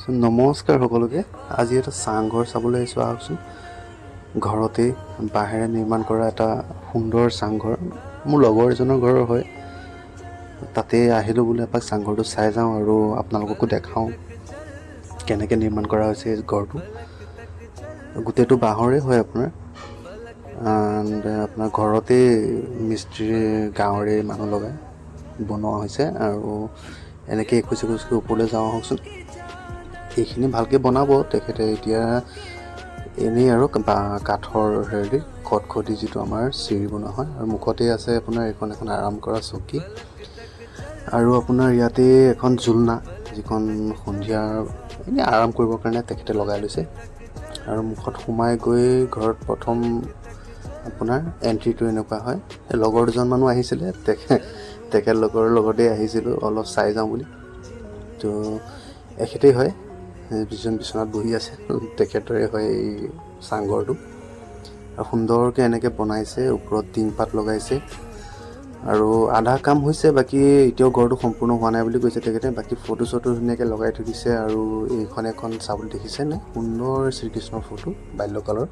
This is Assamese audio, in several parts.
নমস্কাৰ সকলোকে। আজি এটা চাংঘৰ চাবলৈ আহিছোঁ। আহকচোন, ঘৰতে বাঁহেৰে নিৰ্মাণ কৰা এটা সুন্দৰ চাংঘৰ। মোৰ লগৰ এজনৰ ঘৰৰ হয়। তাতে আহিলোঁ বোলে এপাক চাংঘৰটো চাই যাওঁ আৰু আপোনালোককো দেখাওঁ কেনেকৈ নিৰ্মাণ কৰা হৈছে এই ঘৰটো। গোটেইটো বাঁহৰে হয় আপোনাৰ ঘৰতে মিস্ত্ৰী গাঁৱৰে মানুহ লগাই বনোৱা হৈছে। আৰু এনেকৈ একোচ একোচকৈ ওপৰলৈ যাওঁ আহকচোন। এইখিনি ভালকৈ বনাব তেখেতে। এতিয়া এনেই আৰু কাঠৰ হেৰি খটখটি যিটো আমাৰ চিৰি বনোৱা হয়, আৰু মুখতেই আছে আপোনাৰ এখন আৰাম কৰা চকী, আৰু আপোনাৰ ইয়াতে এখন জোলনা, যিখন সন্ধিয়া এনেই আৰাম কৰিবৰ কাৰণে তেখেতে লগাই লৈছে। আৰু মুখত সোমাই গৈ ঘৰত প্ৰথম আপোনাৰ এণ্ট্ৰিটো এনেকুৱা হয়। লগৰ দুজন মানুহ আহিছিলে, তেখেতলোকৰ লগতেই আহিছিলোঁ অলপ চাই যাওঁ বুলি। তো এখেতেই হয় যিজন বিচনাত বহি আছে, তেখেতৰে হয় এই চাংঘৰটো। আৰু সুন্দৰকৈ এনেকৈ বনাইছে, ওপৰত টিংপাত লগাইছে আৰু আধা কাম হৈছে, বাকী এতিয়াও ঘৰটো সম্পূৰ্ণ হোৱা নাই বুলি কৈছে তেখেতে। বাকী ফটো চটো ধুনীয়াকৈ লগাই থৈ দিছে। আৰু এইখন এখন চাবলৈ দেখিছে নে, সুন্দৰ শ্ৰীকৃষ্ণৰ ফটো বাল্যকালৰ।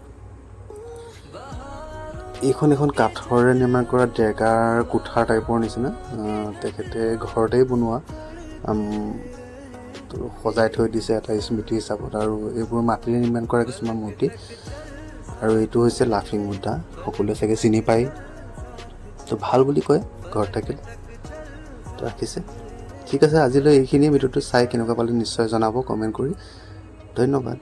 এইখন এখন কাঠৰে নিৰ্মাণ কৰা ডেগাৰ কোঠাৰ টাইপৰ নিচিনা। তেখেতে ঘৰতেই বনোৱা সজাই থৈ দিছে এটা স্মৃতি হিচাপত। আৰু এইবোৰ মাটিৰে নিৰ্মাণ কৰা কিছুমান মূৰ্তি। আৰু এইটো হৈছে লাফিং বুদ্ধা, সকলোৱে চাগে চিনি পায়। তো ভাল বুলি কয় ঘৰত থাকিলে। তো ৰাখিছে। ঠিক আছে, আজিলৈ এইখিনিয়ে। ভিডিঅ'টো চাই কেনেকুৱা পালে নিশ্চয় জনাব কমেণ্ট কৰি। ধন্যবাদ।